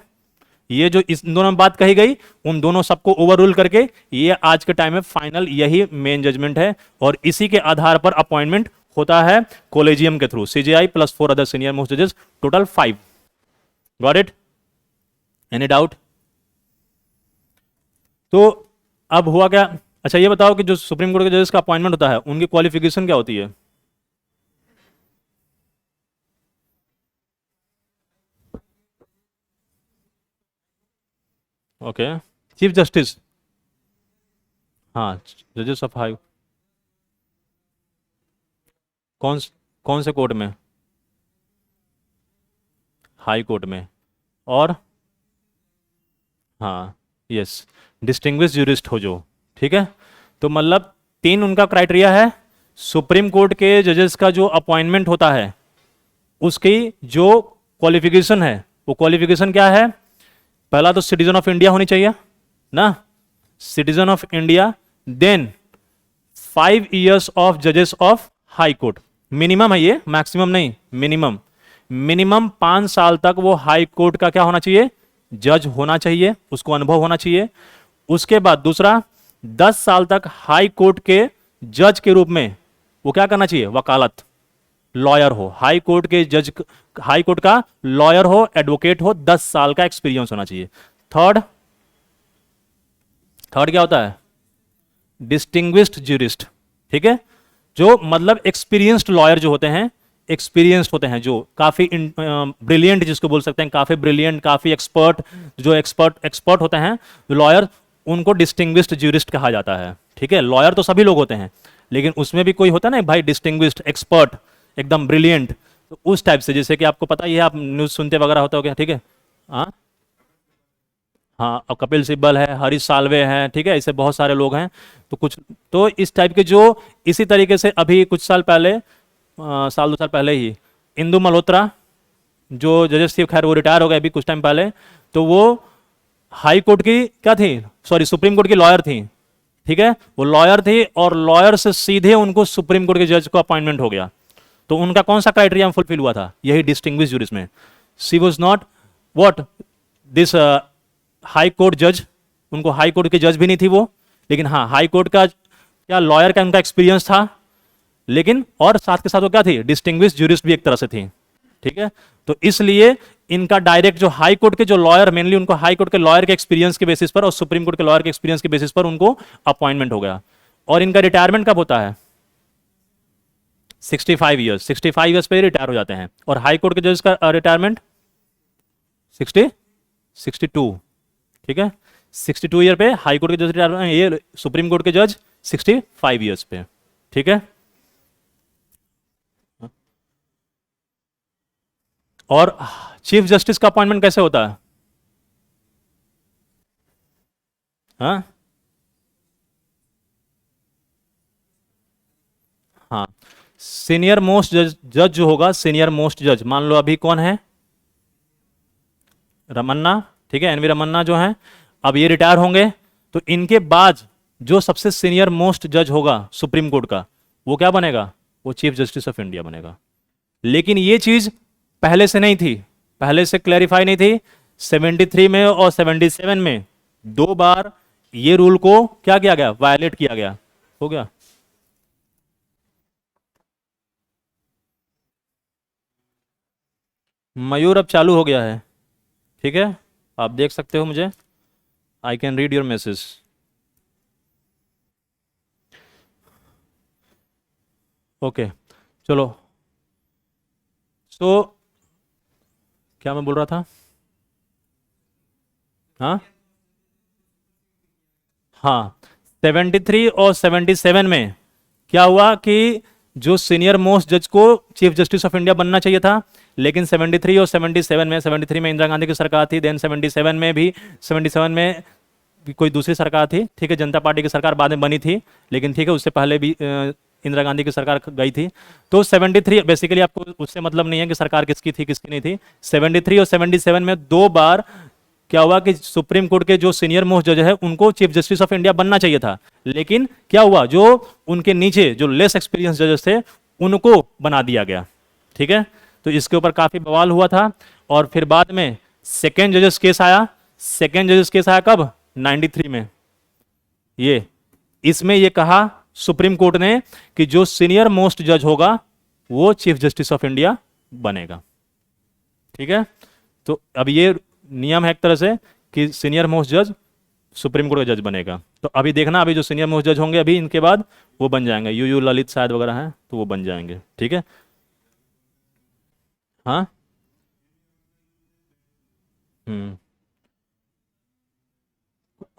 ये जो इस दोनों में बात कही गई उन दोनों सबको ओवररूल करके ये आज के टाइम में फाइनल यही मेन जजमेंट है, और इसी के आधार पर अपॉइंटमेंट होता है कॉलेजियम के through, CJI plus 4 other senior most जजेस, total 5। Got it? Any doubt? तो अब हुआ क्या, अच्छा ये बताओ कि जो सुप्रीम कोर्ट के जजेस का अपॉइंटमेंट होता है उनकी क्वालिफिकेशन क्या होती है? ओके, चीफ जस्टिस, हाँ, जजेस ऑफ हाई, कौन कौन से कोर्ट में? हाई कोर्ट में। और हाँ, यस, डिस्टिंग्विश ज्यूरिस्ट हो जो। ठीक है, तो मतलब 3 उनका क्राइटेरिया है। सुप्रीम कोर्ट के जजेस का जो अपॉइंटमेंट होता है उसकी जो क्वालिफिकेशन है, वो क्वालिफिकेशन क्या है? पहला तो सिटीजन ऑफ इंडिया होनी चाहिए ना, citizen of India, then 5 years of जजेस ऑफ हाई कोर्ट, मिनिमम है ये, मैक्सिमम नहीं, मिनिमम। मिनिमम 5 साल तक वो हाई कोर्ट का क्या होना चाहिए, जज होना चाहिए, उसको अनुभव होना चाहिए। उसके बाद दूसरा, 10 साल तक हाई कोर्ट के जज के रूप में वो क्या करना चाहिए, वकालत, लॉयर हो, हाई कोर्ट के जज, हाई कोर्ट का लॉयर हो, एडवोकेट हो, 10 साल का एक्सपीरियंस होना चाहिए। थर्ड क्या होता है? Distinguished jurist. ठीक है, जो मतलब एक्सपीरियंस्ड लॉयर जो होते हैं, एक्सपीरियंस्ड होते हैं, जो काफी ब्रिलियंट जिसको बोल सकते हैं, काफी ब्रिलियंट, काफी एक्सपर्ट, जो एक्सपर्ट होते हैं लॉयर, उनको डिस्टिंग्विश्ड ज्यूरिस्ट कहा जाता है। ठीक है, लॉयर तो सभी लोग होते हैं, लेकिन उसमें भी कोई होता है ना भाई डिस्टिंग्विश्ड, एक्सपर्ट, एकदम ब्रिलियंट, तो उस टाइप से, जैसे कि आपको पता ही है, आप न्यूज सुनते वगैरह होता हो क्या? ठीक है, हाँ हाँ, और कपिल सिब्बल है, हरीश साल्वे हैं, ठीक है, ऐसे बहुत सारे लोग हैं। तो कुछ तो इस टाइप के जो, इसी तरीके से अभी कुछ साल पहले, साल 2 साल पहले ही इंदु मल्होत्रा जो जजेस थी, खैर वो रिटायर हो गए अभी कुछ टाइम पहले, तो वो हाई कोर्ट की क्या थी, सॉरी सुप्रीम कोर्ट की लॉयर थी। ठीक है, वो लॉयर थी और लॉयर से सीधे उनको सुप्रीम कोर्ट के जज को अपॉइंटमेंट हो गया। तो उनका कौन सा क्राइटेरिया फुलफिल हुआ था, यही डिस्टिंग्विश ज्यूरिस्ट में। She was not what this High Court जज, उनको हाई कोर्ट के जज भी नहीं थी वो, लेकिन हाँ हाई कोर्ट का क्या लॉयर का उनका एक्सपीरियंस था, लेकिन और साथ के साथ वो क्या थी, डिस्टिंग्विश ज्यूरिस्ट भी एक तरह से थी। ठीक है, तो इसलिए इनका डायरेक्ट जो हाई कोर्ट के जो लॉयर, मेनली उनको हाई कोर्ट के लॉयर के एक्सपीरियंस के बेसिस पर और सुप्रीम कोर्ट के लॉयर के एक्सपीरियंस के बेसिस पर उनको अपॉइंटमेंट हो गया। और इनका रिटायरमेंट कब होता है? 65 ईयर्स, 65 ईयर्स पे रिटायर हो जाते हैं। और हाई कोर्ट के जज का रिटायरमेंट 62। ठीक है, 62 ईयर पे हाई कोर्ट के जज रिटायर, ये सुप्रीम कोर्ट के जज 65 ईयर्स पे। ठीक है, और चीफ जस्टिस का अपॉइंटमेंट कैसे होता है? हाँ हाँ, सीनियर मोस्ट जज जो होगा, सीनियर मोस्ट जज, मान लो अभी कौन है, रमन्ना, ठीक है, एनवी रमन्ना जो है, अब ये रिटायर होंगे, तो इनके बाद जो सबसे सीनियर मोस्ट जज होगा सुप्रीम कोर्ट का, वो क्या बनेगा? वो चीफ जस्टिस ऑफ इंडिया बनेगा। लेकिन ये चीज पहले से नहीं थी, पहले से क्लैरिफाई नहीं थी। 73 में और 77 में 2 बार ये रूल को क्या किया गया? वायलेट किया गया। हो गया। मयूर अब चालू हो गया है, ठीक है, आप देख सकते हो मुझे। I can read your message. Okay, चलो। सो क्या मैं बोल रहा था? हाँ हाँ, 73 और 77 में क्या हुआ कि जो सीनियर मोस्ट जज को चीफ जस्टिस ऑफ इंडिया बनना चाहिए था, लेकिन 73 और 77 में, 73 में इंदिरा गांधी की सरकार थी, देन 77 में भी, 77 में भी कोई दूसरी सरकार थी, ठीक है, जनता पार्टी की सरकार बाद में बनी थी, लेकिन ठीक है, उससे पहले भी इंदिरा गांधी की सरकार गई थी। तो 73 बेसिकली आपको उससे मतलब नहीं है कि सरकार किसकी थी किसकी नहीं थी। 73 और 77 में 2 बार क्या हुआ कि सुप्रीम कोर्ट के जो सीनियर मोस्ट जज है उनको चीफ जस्टिस ऑफ इंडिया बनना चाहिए था, लेकिन क्या हुआ, जो उनके नीचे जो लेस एक्सपीरियंस जजेस थे उनको बना दिया गया, ठीक है। तो इसके ऊपर काफी बवाल हुआ था। और फिर बाद में सेकेंड जजेस केस आया। सेकेंड जजेस केस आया कब? 93 में। ये इसमें ये कहा सुप्रीम कोर्ट ने कि जो सीनियर मोस्ट जज होगा वो चीफ जस्टिस ऑफ इंडिया बनेगा, ठीक है। तो अब ये नियम है एक तरह से कि सीनियर मोस्ट जज सुप्रीम कोर्ट का जज बनेगा। तो अभी देखना, अभी जो सीनियर मोस्ट जज होंगे अभी इनके बाद वो बन जाएंगे, यू ललित शायद वगैरह हैं, तो वो बन जाएंगे, ठीक है। हाँ। हम्म।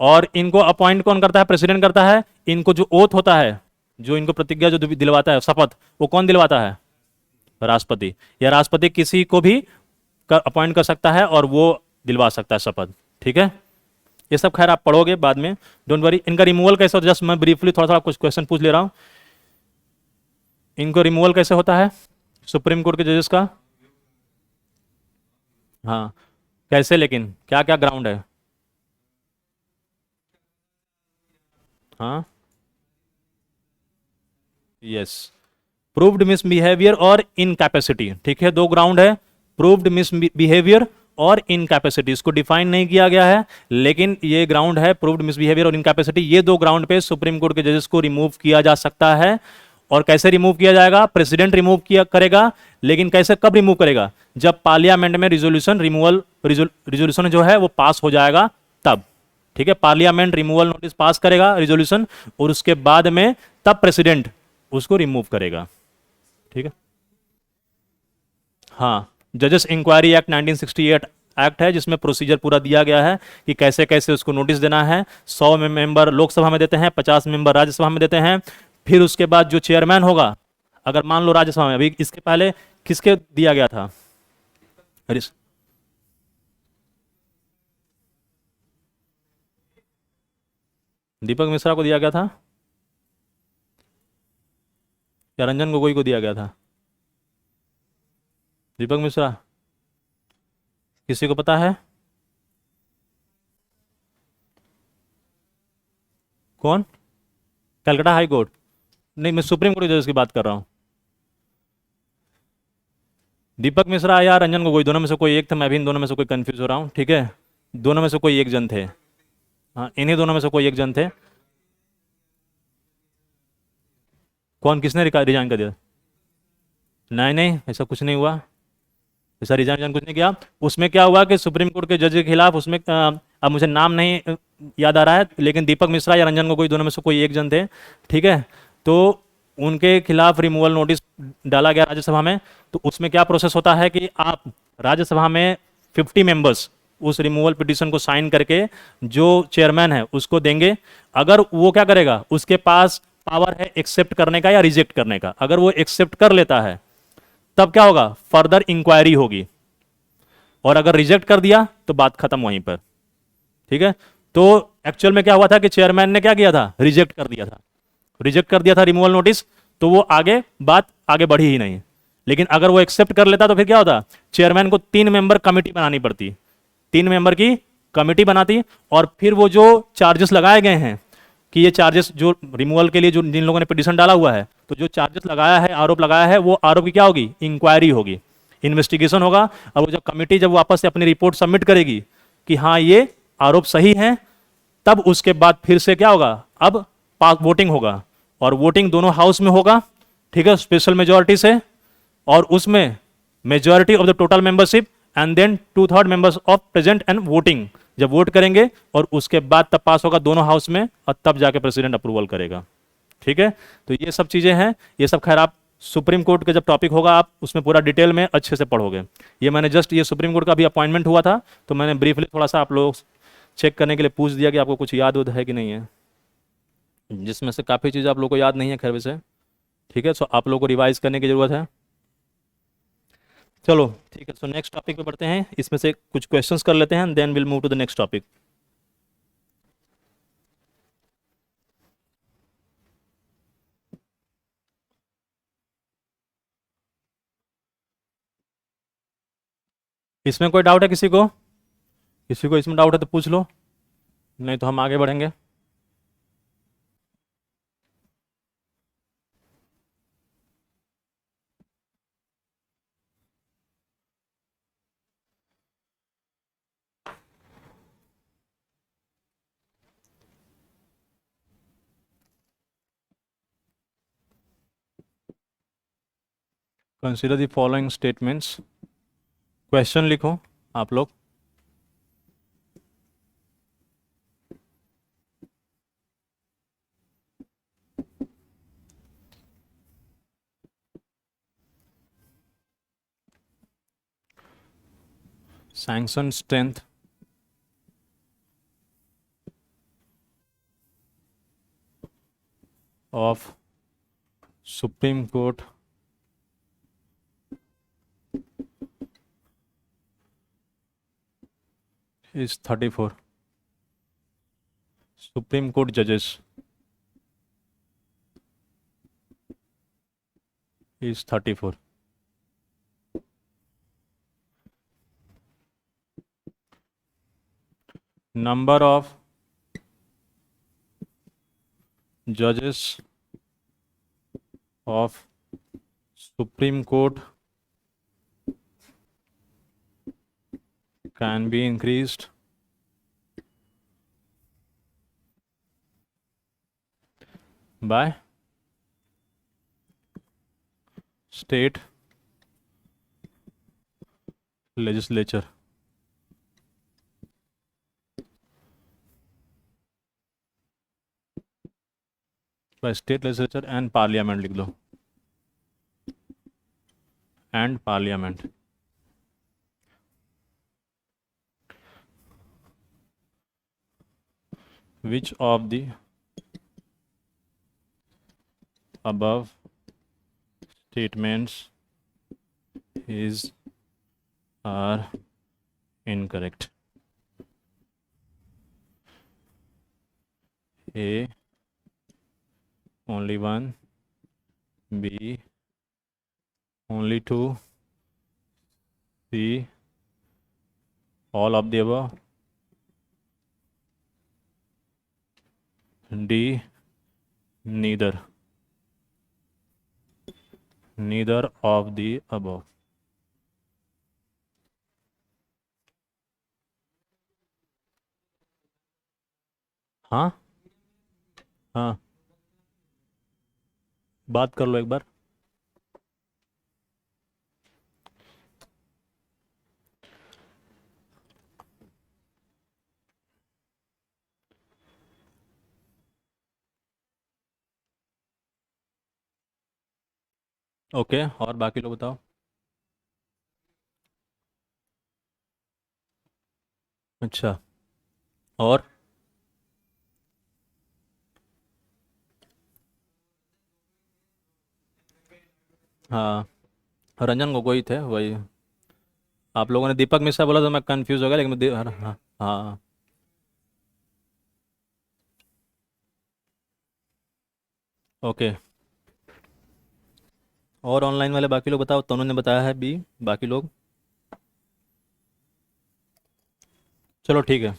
और इनको अपॉइंट कौन करता है? प्रेसिडेंट करता है। इनको जो ओथ होता है, जो इनको प्रतिज्ञा जो दिलवाता है, शपथ, वो कौन दिलवाता है? राष्ट्रपति। या राष्ट्रपति किसी को भी अपॉइंट कर सकता है और वो दिलवा सकता है शपथ, ठीक है। ये सब खैर आप पढ़ोगे बाद में, डोंट वरी। इनका रिमूवल कैसे होता है, जस्ट मैं ब्रीफली थोड़ा थोड़ा कुछ क्वेश्चन पूछ ले रहा हूं। इनको रिमूवल कैसे होता है सुप्रीम कोर्ट के जजेस का? हाँ, कैसे, लेकिन क्या क्या ग्राउंड है? हाँ, यस, प्रूव्ड मिसबिहेवियर और इनकैपेसिटी, ठीक है, 2 ग्राउंड है, प्रूव्ड मिसबिहेवियर और इनकैपेसिटी। इसको डिफाइन नहीं किया गया है, लेकिन ये ग्राउंड है, प्रूव्ड मिसबिहेवियर और इनकैपेसिटी। ये 2 ग्राउंड पे सुप्रीम कोर्ट के जजेस को रिमूव किया जा सकता है। और कैसे रिमूव किया जाएगा? प्रेसिडेंट रिमूव किया करेगा, लेकिन कैसे, कब रिमूव करेगा? जब पार्लियामेंट में रिजोल्यूशन रिमूवल रिजोल्यूशन जो है वो पास हो जाएगा तब, ठीक है। पार्लियामेंट रिमूवल नोटिस पास करेगा, रिजोल्यूशन, और उसके बाद में तब प्रेसिडेंट उसको रिमूव करेगा, ठीक है। हाँ, जजेस इंक्वायरी एक्ट 1968 एक्ट है, जिसमें प्रोसीजर पूरा दिया गया है कि कैसे कैसे उसको नोटिस देना है। 100 मेंबर लोकसभा में देते हैं, 50 मेंबर राज्यसभा में देते हैं। फिर उसके बाद जो चेयरमैन होगा, अगर मान लो राज्यसभा में, अभी इसके पहले किसके दिया गया था? दीपक मिश्रा को दिया गया था या रंजन गोगोई को दिया गया था? दीपक मिश्रा, किसी को पता है? कौन? Calcutta high court? नहीं, मैं सुप्रीम कोर्ट के जज की बात कर रहा हूं। दीपक मिश्रा या रंजन गोगोई, दोनों में से कोई एक था। मैं भी इन दोनों में से कोई कंफ्यूज हो रहा हूँ, ठीक है। दोनों में से कोई एक जन थे। हाँ, इन्हीं दोनों में से कोई एक जन थे। कौन, किसने रिजाइन कर दिया? नहीं नहीं, ऐसा कुछ नहीं हुआ, ऐसा रिजाइन कुछ नहीं किया। उसमें क्या हुआ कि सुप्रीम कोर्ट के जज के खिलाफ, उसमें अब मुझे नाम नहीं याद आ रहा है, लेकिन दीपक मिश्रा या रंजन गोगोई दोनों में से कोई एक जन थे, ठीक है। तो उनके खिलाफ रिमूवल नोटिस डाला गया राज्यसभा में। तो उसमें क्या प्रोसेस होता है कि आप राज्यसभा में 50 मेंबर्स उस रिमूवल पिटीशन को साइन करके जो चेयरमैन है उसको देंगे। अगर वो क्या करेगा, उसके पास पावर है एक्सेप्ट करने का या रिजेक्ट करने का। अगर वो एक्सेप्ट कर लेता है तब क्या होगा, फर्दर इंक्वायरी होगी, और अगर रिजेक्ट कर दिया तो बात खत्म वहीं पर, ठीक है। तो एक्चुअल में क्या हुआ था कि चेयरमैन ने क्या किया था, रिजेक्ट कर दिया था, रिजेक्ट कर दिया था रिमूवल नोटिस। तो वो आगे बात आगे बढ़ी ही नहीं। लेकिन अगर वो एक्सेप्ट कर लेता तो फिर क्या होता, चेयरमैन को 3 मेंबर कमिटी बनानी पड़ती, 3 मेंबर की कमिटी बनाती, और फिर वो जो चार्जेस लगाए गए हैं कि ये चार्जेस जो रिमूवल के लिए जो जिन लोगों ने पिटीशन डाला हुआ है, तो जो चार्जेस लगाया है, आरोप लगाया है, वो आरोप की क्या होगी, इंक्वायरी होगी, इन्वेस्टिगेशन होगा। और वो जब कमेटी जब वापस से अपनी रिपोर्ट सबमिट करेगी कि हाँ ये आरोप सही है, तब उसके बाद फिर से क्या होगा, अब पास वोटिंग होगा, और वोटिंग दोनों हाउस में होगा, ठीक है, स्पेशल मेजोरिटी से, और उसमें majority of the total membership and then 2/3 members of present and voting, जब वोट करेंगे और उसके बाद तब पास होगा दोनों हाउस में, और तब जाके प्रेसिडेंट अप्रूवल करेगा। ठीक है, तो ये सब चीजें हैं, ये सब खैर आप सुप्रीम कोर्ट का जब टॉपिक होगा आप उसमें पूरा डिटेल में अच्छे से पढ़ोगे। ये मैंने जस्ट ये सुप्रीम कोर्ट का भी अपॉइंटमेंट हुआ था, तो मैंने ब्रीफली थोड़ा सा आप लोग चेक करने के लिए पूछ दिया कि आपको कुछ याद उद है कि नहीं है, जिसमें से काफ़ी चीज़ आप लोग को याद नहीं है खैर वैसे। ठीक है, सो आप लोग को रिवाइज करने की ज़रूरत है। चलो ठीक है, सो नेक्स्ट टॉपिक पे बढ़ते हैं, इसमें से कुछ क्वेश्चंस कर लेते हैं, then will move to the next topic. इसमें कोई डाउट है किसी को? किसी को इसमें डाउट है तो पूछ लो, नहीं तो हम आगे बढ़ेंगे। Consider the following statements. Question लिखो आप लोग। Sanction strength of supreme court is 34. Supreme Court judges is 34. Number of judges of Supreme Court can be increased by state legislature. By state legislature and parliament लिख लो, and parliament. Which of the above statements are incorrect? A, only one. B, only two. C, all of the above. D, neither. Neither of the above. हाँ हाँ, बात कर लो एक बार। ओके, और बाकी लोग बताओ। अच्छा, और हाँ, रंजन गोगोई थे वही। आप लोगों ने दीपक मिश्रा बोला तो मैं कंफ्यूज हो गया, लेकिन हाँ हाँ हाँ। ओके, और ऑनलाइन वाले बाकी लोग बताओ, तनु ने बताया है बी, बाकी लोग? चलो ठीक है,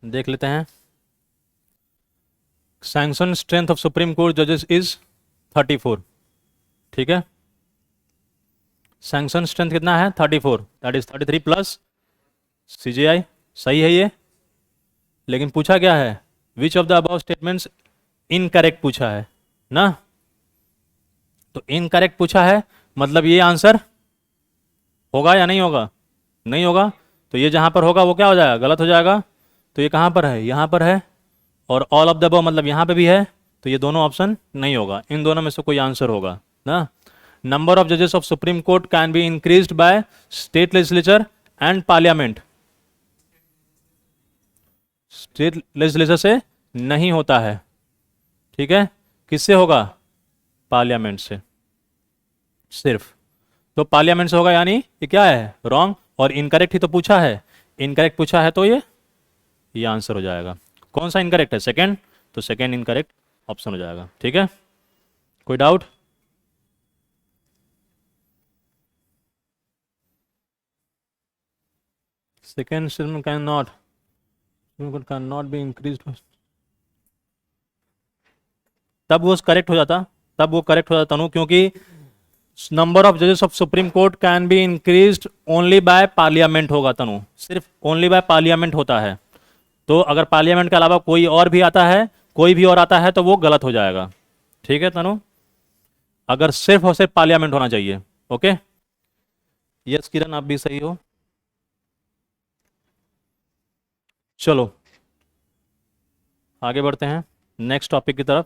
देख लेते हैं। Sanction strength of supreme court जजेस इज 34। ठीक है, सैंक्शन स्ट्रेंथ कितना है 34, दैट इज 33 प्लस CGI। सही है ये, लेकिन पूछा क्या है, which of the above statements incorrect पूछा है ना। तो इनकरेक्ट पूछा है मतलब ये आंसर होगा या नहीं होगा, नहीं होगा। तो ये जहां पर होगा वो क्या हो जाएगा, गलत हो जाएगा। तो ये कहां पर है, यहां पर है, और ऑल ऑफ द अबव मतलब यहां पे भी है, तो ये दोनों ऑप्शन नहीं होगा, इन दोनों में से कोई आंसर होगा ना। नंबर ऑफ जजेस of supreme court can be increased by state legislature and parliament. State legislature से नहीं होता है, ठीक है, किससे होगा, पार्लियामेंट से सिर्फ। तो पार्लियामेंट से होगा, यानी ये क्या है, रॉन्ग, और इनकरेक्ट ही तो पूछा है, इनकरेक्ट पूछा है तो ये आंसर हो जाएगा। कौन सा इनकरेक्ट है, सेकंड, तो सेकंड इनकरेक्ट ऑप्शन हो जाएगा। ठीक है, कोई doubt. Second can not be increased, तब वो करेक्ट हो जाता, तब वो करेक्ट हो जाता तनु, क्योंकि नंबर ऑफ जजेस of supreme court can be increased only by parliament होगा तनु, सिर्फ ओनली बाय पार्लियामेंट होता है। तो अगर पार्लियामेंट के अलावा कोई और भी आता है, कोई भी और आता है, तो वो गलत हो जाएगा। ठीक है तनु, अगर सिर्फ और सिर्फ पार्लियामेंट होना चाहिए। ओके, यस किरण आप भी सही हो। चलो आगे बढ़ते हैं नेक्स्ट टॉपिक की तरफ।